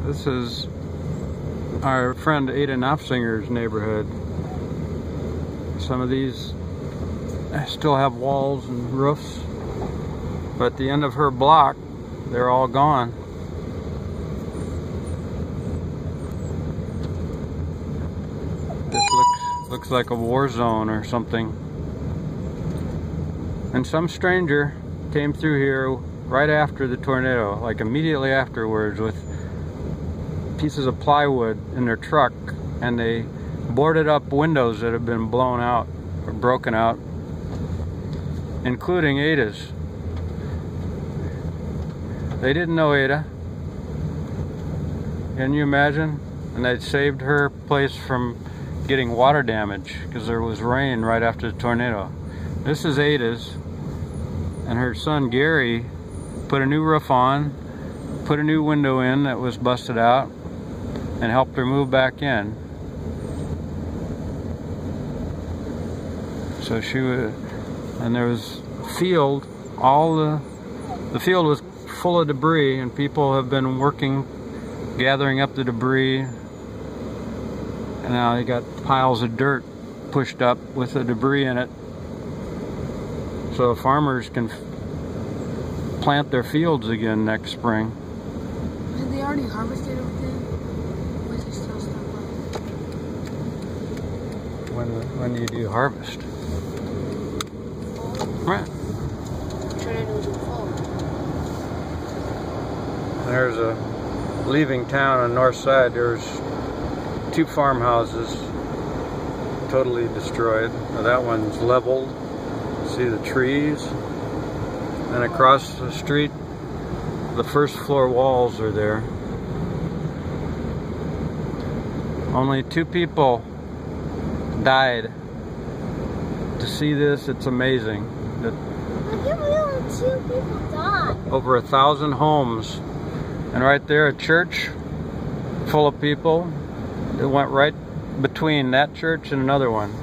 This is our friend Ada Knopfsinger's neighborhood. Some of these still have walls and roofs, but at the end of her block, they're all gone. This looks like a war zone or something. And some stranger came through here right after the tornado, like immediately afterwards, with pieces of plywood in their truck, and they boarded up windows that have been blown out or broken out, including Ada's. They didn't know Ada. Can you imagine? And they'd saved her place from getting water damage because there was rain right after the tornado. This is Ada's, and her son Gary put a new roof on, put a new window in that was busted out, and helped her move back in. So she was, and there was field, the field was full of debris, and people have been working, gathering up the debris, and now they got piles of dirt pushed up with the debris in it, so farmers can plant their fields again next spring. Did they already harvested everything? Or is it still stuff up? When do you do harvest? Right. Tornadoes in fall. There's a, leaving town on the north side, there's 2 farmhouses totally destroyed. Now that one's leveled. See the trees? And across the street, the first floor walls are there. Only 2 people died. To see this, it's amazing. I can't believe only 2 people died. Over 1,000 homes. And right there, a church full of people. It went right between that church and another one.